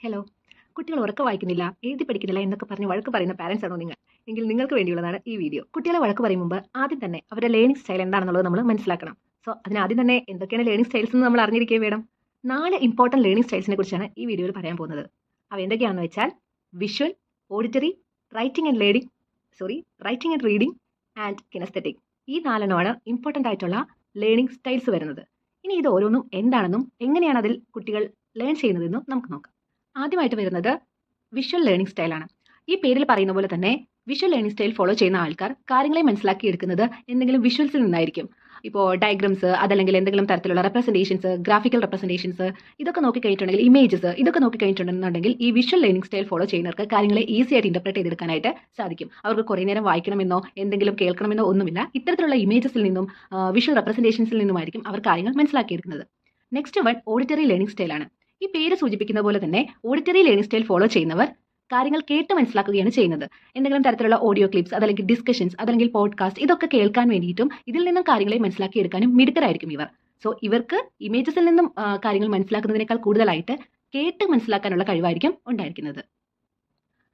Hello. കുട്ടികൾ ഉറക്കം വായിക്കുന്നില്ല, എഴുതി പഠിക്കുന്നില്ല എന്നൊക്കെ പറഞ്ഞ് വഴക്ക് പറയുന്ന പാരന്റ്സ് ആണോ നിങ്ങൾ? എങ്കിൽ നിങ്ങൾക്ക് വേണ്ടിയുള്ളതാണ് ഈ വീഡിയോ. കുട്ടികളെ വഴക്ക് പറയും മുമ്പ് ആദ്യം തന്നെ അവരുടെ ലേണിംഗ് സ്റ്റൈൽ എന്താണെന്നുള്ളത് നമ്മൾ മനസ്സിലാക്കണം. സോ അതിനാദ്യം തന്നെ എന്തൊക്കെയാണ് ലേണിംഗ് സ്റ്റൈൽസ് എന്ന് നമ്മൾ അറിഞ്ഞിരിക്കുകയും വേണം. 4 ഇമ്പോർട്ടന്റ് ലേണിംഗ് സ്റ്റൈൽസിനെ കുറിച്ചാണ് ഈ വീഡിയോയിൽ പറയാൻ പോകുന്നത്. അവ എന്തൊക്കെയാണെന്ന് വെച്ചാൽ visual, auditory, writing and lading writing and reading and kinaesthetic. ഈ 4 ഇമ്പോർട്ടന്റ് ആയിട്ടുള്ള ലേണിംഗ് സ്റ്റൈൽസ് വരുന്നത്. ഇനി ഇത് ഓരോന്നും എന്താണെന്നും എങ്ങനെയാണ് അതിൽ കുട്ടികൾ ലേൺ ചെയ്യുന്നതെന്നും നമുക്ക് നോക്കാം. ആദ്യമായിട്ട് വരുന്നത് വിഷ്വൽ ലേണിംഗ് സ്റ്റൈലാണ്. ഈ പേരിൽ പറയുന്ന പോലെ തന്നെ വിഷ്വൽ ലേണിംഗ് സ്റ്റൈൽ ഫോളോ ചെയ്യുന്ന ആൾക്കാർ കാര്യങ്ങളെ മനസ്സിലാക്കി എടുക്കുന്നത് എന്തെങ്കിലും വിഷ്വൽസിൽ നിന്നായിരിക്കും. ഇപ്പോൾ ഡയഗ്രംസ്, അതല്ലെങ്കിൽ എന്തെങ്കിലും തരത്തിലുള്ള റെപ്രസെന്റേഷൻസ്, ഗ്രാഫിക്കൽ റെപ്രസെന്റേഷൻസ്, ഇതൊക്കെ നോക്കി കഴിഞ്ഞിട്ടുണ്ടെങ്കിൽ, ഇമേജസ് ഇതൊക്കെ നോക്കി കഴിഞ്ഞിട്ടുണ്ടെന്നുണ്ടെങ്കിൽ ഈ വിഷ്വൽ ലേണിംഗ് സ്റ്റൈൽ ഫോളോ ചെയ്യുന്നവർക്ക് കാര്യങ്ങളെ ഈസി ആയിട്ട് ഇന്റർപ്രറ്റ് ചെയ്തെടുക്കാനായിട്ട് സാധിക്കും. അവർക്ക് കുറേ നേരം വായിക്കണമെന്നോ എന്തെങ്കിലും കേൾക്കണമെന്നോ ഒന്നുമില്ല. ഇത്തരത്തിലുള്ള ഇമേജസിൽ നിന്നും വിഷ്വൽ റെപ്രസെന്റേഷൻസിൽ നിന്നുമായിരിക്കും അവർ കാര്യങ്ങൾ മനസ്സിലാക്കിയെടുക്കുന്നത്. നെക്സ്റ്റ് വൺ ഓഡിറ്ററി ലേണിംഗ് സ്റ്റൈലാണ്. ഈ പേര് സൂചിപ്പിക്കുന്ന പോലെ തന്നെ ഓഡിറ്ററി ലേണിംഗ് സ്റ്റൈൽ ഫോളോ ചെയ്യുന്നവർ കാര്യങ്ങൾ കേട്ട് മനസ്സിലാക്കുകയാണ് ചെയ്യുന്നത്. എന്തെങ്കിലും തരത്തിലുള്ള ഓഡിയോ ക്ലിപ്സ്, അതല്ലെങ്കിൽ ഡിസ്കഷൻസ്, അതല്ലെങ്കിൽ പോഡ്കാസ്റ്റ് ഇതൊക്കെ കേൾക്കാൻ വേണ്ടിയിട്ടും ഇതിൽ നിന്നും കാര്യങ്ങളെ മനസ്സിലാക്കിയെടുക്കാനും മിടുക്കരായിരിക്കും ഇവർ. സോ ഇവർക്ക് ഇമേജസിൽ നിന്നും കാര്യങ്ങൾ മനസ്സിലാക്കുന്നതിനേക്കാൾ കൂടുതലായിട്ട് കേട്ട് മനസ്സിലാക്കാനുള്ള കഴിവായിരിക്കും ഉണ്ടായിരിക്കുന്നത്.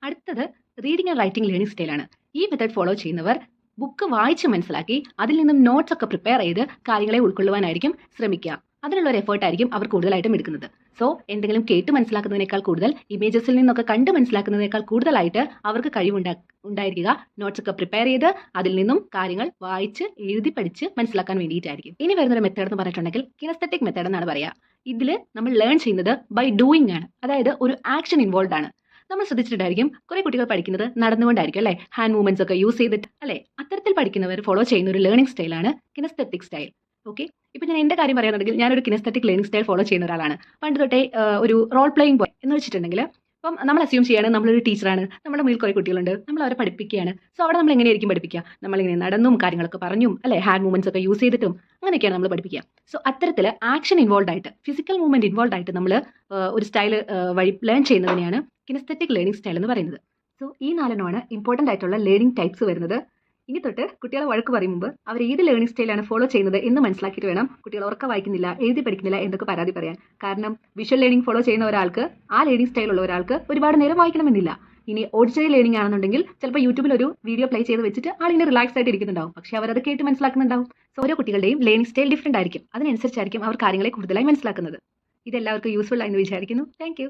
അടുത്തത് റീഡിംഗ് ആൻഡ് റൈറ്റിംഗ് ലേണിംഗ് സ്റ്റൈലാണ്. ഈ മെത്തേഡ് ഫോളോ ചെയ്യുന്നവർ ബുക്ക് വായിച്ച് മനസ്സിലാക്കി അതിൽ നിന്നും നോട്ട്സ് ഒക്കെ പ്രിപ്പയർ ചെയ്ത് കാര്യങ്ങളെ ഉൾക്കൊള്ളുവാനായിരിക്കും ശ്രമിക്കുക. അതിനുള്ള ഒരു എഫേർട്ട് ആയിരിക്കും അവർ കൂടുതലായിട്ടും എടുക്കുന്നത്. സോ എന്തെങ്കിലും കേട്ട് മനസ്സിലാക്കുന്നതിനേക്കാൾ കൂടുതൽ ഇമേജസിൽ നിന്നൊക്കെ കണ്ട് മനസ്സിലാക്കുന്നതിനേക്കാൾ കൂടുതലായിട്ട് അവർക്ക് കഴിവുണ്ടായിരിക്കുക നോട്ട്സ് ഒക്കെ പ്രിപ്പയർ ചെയ്ത് അതിൽ നിന്നും കാര്യങ്ങൾ വായിച്ച് എഴുതി പഠിച്ച് മനസ്സിലാക്കാൻ വേണ്ടിയിട്ടായിരിക്കും. ഇനി വരുന്നൊരു മെത്തേഡ് എന്ന് പറഞ്ഞിട്ടുണ്ടെങ്കിൽ കിനസ്തെറ്റിക് മെത്തേഡ് എന്നാണ് പറയുക. ഇതിൽ നമ്മൾ ലേൺ ചെയ്യുന്നത് ബൈ ഡൂയിങ് ആണ്. അതായത് ഒരു ആക്ഷൻ ഇൻവോൾവ് ആണ്. നമ്മൾ ശ്രദ്ധിച്ചിട്ടുണ്ടായിരിക്കും കുറെ കുട്ടികൾ പഠിക്കുന്നത് നടന്നുകൊണ്ടായിരിക്കും അല്ലെ, ഹാൻഡ് മൂവ്മെന്റ്സ് ഒക്കെ യൂസ് ചെയ്തിട്ട് അല്ലെ. അത്തരത്തിൽ പഠിക്കുന്നവർ ഫോളോ ചെയ്യുന്ന ഒരു ലേണിംഗ് സ്റ്റൈലാണ് കിനസ്തെറ്റിക് സ്റ്റൈൽ. ഓക്കെ, ഇപ്പൊ ഞാൻ എന്റെ കാര്യം പറയുകയാണെങ്കിൽ ഞാനൊരു കിനസ്തെറ്റിക് ലേണിംഗ് സ്റ്റൈൽ ഫോളോ ചെയ്യുന്ന ഒരാളാണ്. പണ്ട് തൊട്ടേ ഒരു റോൾ പ്ലേയിങ് പോലെ എന്ന് വെച്ചിട്ടുണ്ടെങ്കിൽ, ഇപ്പം നമ്മൾ അസ്യൂം ചെയ്യാണ് നമ്മളൊരു ടീച്ചറാണ്, നമ്മുടെ മുന്നിൽ കുറെ കുട്ടികളുണ്ട്, നമ്മൾ അവരെ പഠിപ്പിക്കുകയാണ്. സോ അവിടെ നമ്മൾ എങ്ങനെയായിരിക്കും പഠിപ്പിക്കുക? നമ്മളിങ്ങനെ നടന്നും കാര്യങ്ങളൊക്കെ പറഞ്ഞും അല്ലെ, ഹാൻഡ് മൂവ്മെന്റ്സ് ഒക്കെ യൂസ് ചെയ്തിട്ടും അങ്ങനെയൊക്കെയാണ് നമ്മൾ പഠിപ്പിക്കുക. സോ അത്തരത്തിൽ ആക്ഷൻ ഇൻവോൾവ് ആയിട്ട്, ഫിസിക്കൽ മൂവ്മെന്റ് ഇൻവോൾവ് ആയിട്ട് നമ്മൾ ഒരു സ്റ്റൈൽ വഴി ലേൺ ചെയ്യുന്നതിനെയാണ് കിനസ്തെറ്റിക് ലേണിംഗ് സ്റ്റൈൽ എന്ന് പറയുന്നത്. സോ ഈ 4 ഇമ്പോർട്ടന്റ് ആയിട്ടുള്ള ലേണിംഗ് ടൈപ്സ് വരുന്നത്. ഇനി തൊട്ട് കുട്ടികളെ വഴക്ക് പറയും മുമ്പ് അവർ ഏത് ലേണിംഗ് സ്റ്റൈലാണ് ഫോളോ ചെയ്യുന്നത് എന്ന് മനസ്സിലാക്കിയിട്ട് വേണം കുട്ടികൾ ഉറക്കം വായിക്കുന്നില്ല, എഴുതി പഠിക്കുന്നില്ല എന്നൊക്കെ പരാതി പറയാൻ. കാരണം വിഷ്വൽ ലേണിംഗ് ഫോളോ ചെയ്യുന്ന ഒരാൾക്ക്, ആ ലേണിംഗ് സ്റ്റൈലുള്ള ഒരാൾക്ക് ഒരുപാട് നേരം വായിക്കണമെന്നില്ല. ഇനി ഓഡിറ്ററി ലേണിംഗ് ആണെന്നുണ്ടെങ്കിൽ ചിലപ്പോൾ യൂട്യൂബിൽ ഒരു വീഡിയോ പ്ലേ ചെയ്ത് വെച്ചിട്ട് ആളിങ്ങനെ റിലാക്സ് ആയിട്ട് ഇരിക്കുന്നുണ്ടാവും. പക്ഷേ അവർ അത് കേട്ട് മനസ്സിലാക്കുന്നുണ്ടാവും. സോ ഓരോ കുട്ടികളുടെയും ലേണിംഗ് സ്റ്റൈൽ ഡിഫറെന്റ് ആയിരിക്കും. അതിനനുസരിച്ചായിരിക്കും അവർ കാര്യങ്ങളെ കൂടുതലായി മനസ്സിലാക്കുന്നത്. ഇതെല്ലാവർക്കും യൂസ്ഫുൾ ആയെന്ന് വിചാരിക്കുന്നു. താങ്ക്